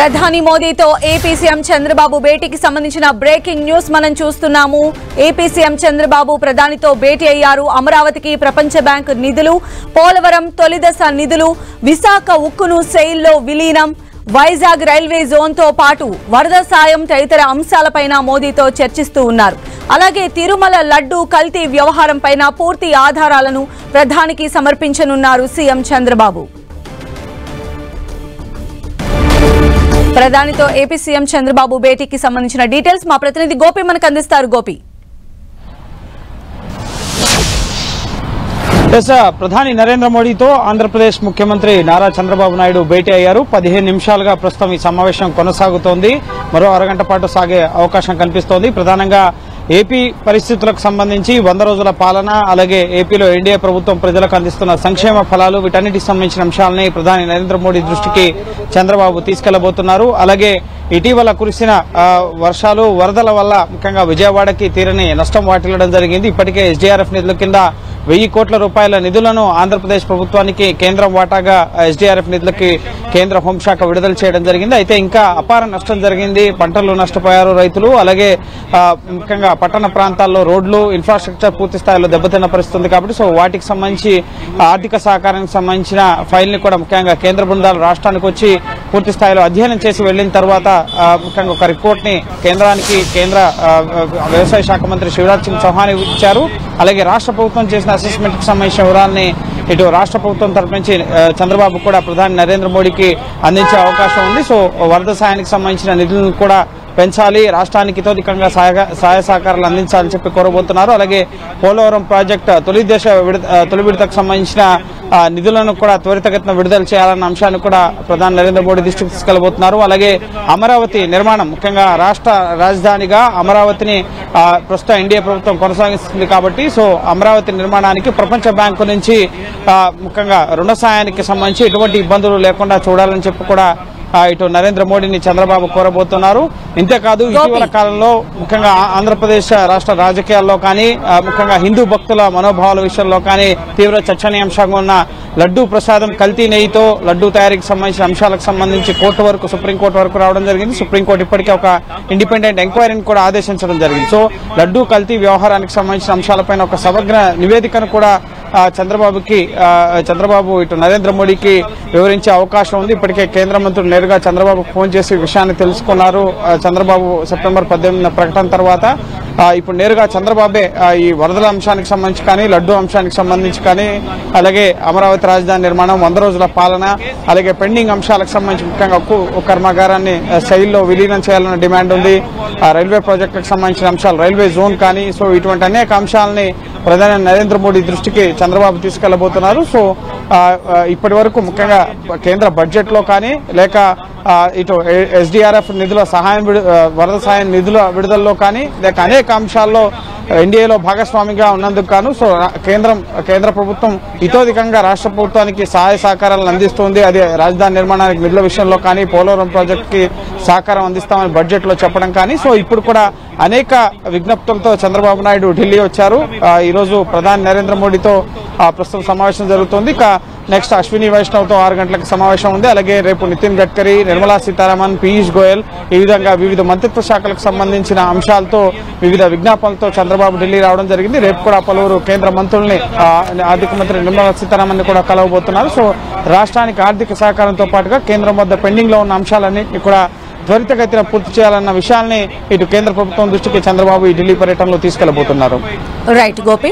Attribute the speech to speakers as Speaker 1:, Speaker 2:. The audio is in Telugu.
Speaker 1: ప్రధాని మోదీతో ఏపీ సీఎం చంద్రబాబు భేటీకి సంబంధించిన బ్రేకింగ్ న్యూస్ మనం చూస్తున్నాము. ఏపీ సీఎం చంద్రబాబు ప్రధానితో భేటీ అయ్యారు. అమరావతికి ప్రపంచ బ్యాంకు నిధులు, పోలవరం తొలిదశ నిధులు, విశాఖ ఉక్కును సెయిల్లో విలీనం, వైజాగ్ రైల్వే జోన్ తో పాటు వరద సాయం తదితర అంశాలపైన మోదీతో చర్చిస్తూ ఉన్నారు. అలాగే తిరుమల లడ్డూ కల్తీ వ్యవహారంపైన పూర్తి ఆధారాలను ప్రధానికి సమర్పించనున్నారు సీఎం చంద్రబాబు. ప్రధానితో ఏపీ సీఎం చంద్రబాబు భేటీకి సంబంధించిన డీటెయిల్స్ మా ప్రతినిధి గోపి మనకు అందిస్తారు. గోపి,
Speaker 2: ప్రధాని నరేంద్ర మోడీతో ఆంధ్రప్రదేశ్ ముఖ్యమంత్రి నారా చంద్రబాబు నాయుడు భేటీ అయ్యారు. 15 నిమిషాలుగా ప్రస్తుతం ఈ సమావేశం కొనసాగుతోంది. మరో అరగంట పాటు సాగే అవకాశం కనిపిస్తోంది. ప్రధానంగా ఏపీ పరిస్థితులకు సంబంధించి 100 రోజుల పాలన, అలాగే ఏపీలో ఎన్డీఏ ప్రభుత్వం ప్రజలకు అందిస్తున్న సంక్షేమ ఫలాలు, వీటన్నిటికి సంబంధించిన అంశాలని ప్రధాని నరేంద్ర మోడీ దృష్టికి చంద్రబాబు తీసుకెళ్లబోతున్నారు. అలాగే ఇటీవల కురిసిన వర్షాలు, వరదల వల్ల ముఖ్యంగా విజయవాడకి తీరని నష్టం వాటిల్లడం జరిగింది. ఇప్పటికే ఎస్డీఆర్ఎఫ్ నిధుల కింద 1000 కోట్ల రూపాయల నిధులను ఆంధ్రప్రదేశ్ ప్రభుత్వానికి కేంద్రం వాటాగా ఎస్డీఆర్ఎఫ్ నిధులకి కేంద్ర హోంశాఖ విడుదల చేయడం జరిగింది. అయితే ఇంకా అపార నష్టం జరిగింది. పంటలు నష్టపోయారు రైతులు. అలాగే ముఖ్యంగా పట్టణ ప్రాంతాల్లో రోడ్లు, ఇన్ఫ్రాస్ట్రక్చర్ పూర్తి స్థాయిలో దెబ్బతిన్న పరిస్థితి ఉంది. కాబట్టి వాటికి సంబంధించి ఆర్థిక సహకారానికి సంబంధించిన ఫైల్ ని కూడా ముఖ్యంగా కేంద్ర బృందాలు రాష్ట్రానికి వచ్చి పూర్తి స్థాయిలో అధ్యయనం చేసి వెళ్లిన తర్వాత ముఖ్యంగా ఒక రిపోర్ట్ ని కేంద్రానికి కేంద్ర వ్యవసాయ శాఖ మంత్రి శివరాజ్ సింగ్ చౌహాన్ ఇచ్చారు. అలాగే రాష్ట్ర ప్రభుత్వం చేసిన అసెస్మెంట్ కి సంబంధించిన వివరాలని ఇటు రాష్ట్ర ప్రభుత్వం తరపు నుంచి చంద్రబాబు కూడా ప్రధాని నరేంద్ర మోడీకి అందించే అవకాశం ఉంది. వరద సాయానికి సంబంధించిన నిధులను కూడా పెంచాలి, రాష్ట్రానికి ఇతోధికంగా సహాయ సహకారాలు అందించాలని చెప్పి కోరబోతున్నారు. అలాగే పోలవరం ప్రాజెక్టు తొలి విడతకు సంబంధించిన నిధులను కూడా త్వరితగతిన విడుదల చేయాలన్న అంశాన్ని కూడా ప్రధాని నరేంద్ర మోడీ దృష్టికి తీసుకెళ్లబోతున్నారు. అలాగే అమరావతి నిర్మాణం, ముఖ్యంగా రాష్ట్ర రాజధానిగా అమరావతిని ప్రస్తుతం ఎన్డీఏ ప్రభుత్వం కొనసాగిస్తుంది. కాబట్టి అమరావతి నిర్మాణానికి ప్రపంచ బ్యాంకు నుంచి ముఖ్యంగా రుణ సాయానికి సంబంధించి ఎటువంటి ఇబ్బందులు లేకుండా చూడాలని చెప్పి కూడా ఇటు నరేంద్ర మోడీని చంద్రబాబు కోరబోతున్నారు. ఇంతేకాదు ఇటీవల కాలంలో ముఖ్యంగా ఆంధ్రప్రదేశ్ రాష్ట్ర రాజకీయాల్లో కానీ, ముఖ్యంగా హిందూ భక్తుల మనోభావాల విషయంలో కానీ తీవ్ర చర్చనీయాంశంగా ఉన్న లడ్డూ ప్రసాదం కల్తీ నెయ్యితో లడ్డూ తయారీకి సంబంధించిన అంశాలకు సంబంధించి సుప్రీంకోర్టు వరకు రావడం జరిగింది. సుప్రీంకోర్టు ఇప్పటికే ఒక ఇండిపెండెంట్ ఎంక్వైరీని కూడా ఆదేశించడం జరిగింది. లడ్డూ కల్తీ వ్యవహారానికి సంబంధించిన అంశాలపైన ఒక సమగ్ర నివేదికను కూడా చంద్రబాబు ఇటు నరేంద్ర మోడీకి వివరించే అవకాశం ఉంది. ఇప్పటికే కేంద్ర మంత్రులు నేరుగా చంద్రబాబు ఫోన్ చేసి విషయాన్ని తెలుసుకున్నారు. చంద్రబాబు సెప్టెంబర్ 18 ప్రకటన తర్వాత ఇప్పుడు నేరుగా చంద్రబాబే ఈ వరదల అంశానికి సంబంధించి కానీ, లడ్డూ అంశానికి సంబంధించి కానీ, అలాగే అమరావతి రాజధాని నిర్మాణం, 100 రోజుల పాలన, అలాగే పెండింగ్ అంశాలకు సంబంధించి ముఖ్యంగా ఉక్కు కర్మాగారాన్ని శైలిలో విలీనం చేయాలన్న డిమాండ్ ఉంది. రైల్వే ప్రాజెక్టులకు సంబంధించిన అంశాలు, రైల్వే జోన్ కానీ, ఇటువంటి అనేక అంశాలని ప్రధాని నరేంద్ర మోడీ దృష్టికి చంద్రబాబు తీసుకెళ్లబోతున్నారు. ఇప్పటి వరకు ముఖ్యంగా కేంద్ర బడ్జెట్ లో కానీ, లేక ఇటు ఎస్డీఆర్ఎఫ్ నిధుల వరద సాయం నిధుల విడుదలలో కానీ, లేక అనేక అంశాల్లో ఎన్డీఏలో భాగస్వామిగా ఉన్నందుకు గాను కేంద్ర ప్రభుత్వం ఇతోధికంగా రాష్ట్ర ప్రభుత్వానికి సహాయ సహకారాలను అందిస్తోంది. అది రాజధాని నిర్మాణానికి నిధుల విషయంలో కానీ, పోలవరం ప్రాజెక్టుకి సహకారం అందిస్తామని బడ్జెట్ లో చెప్పడం కానీ, ఇప్పుడు కూడా అనేక విజ్ఞప్తులతో చంద్రబాబు నాయుడు ఢిల్లీ వచ్చారు. ఈ రోజు ప్రధాని నరేంద్ర మోడీతో ప్రస్తుతం సమావేశం జరుగుతోంది. నెక్స్ట్ అశ్విని వైష్ణవ్ తో 6 గంటలకు సమావేశం ఉంది. అలాగే రేపు నితిన్ గడ్కరీ, నిర్మలా సీతారామన్, పీయూష్ గోయల్, ఈ విధంగా వివిధ మంత్రిత్వ శాఖలకు సంబంధించిన అంశాలతో వివిధ విజ్ఞాపనలతో చంద్రబాబు ఢిల్లీ రావడం జరిగింది. రేపు కూడా పలువురు కేంద్ర మంత్రుల్ని, ఆర్థిక మంత్రి నిర్మలా సీతారామన్ కూడా కలవబోతున్నారు. రాష్ట్రానికి ఆర్థిక సహకారంతో పాటుగా కేంద్రం వద్ద పెండింగ్ లో ఉన్న అంశాలన్నింటినీ కూడా త్వరితగతిన పూర్తి చేయాలన్న విషయాల్ని ఇటు కేంద్ర ప్రభుత్వం దృష్టికి చంద్రబాబు ఈ ఢిల్లీ పర్యటనలో తీసుకెళ్లబోతున్నారు.
Speaker 1: రైట్ గోపి.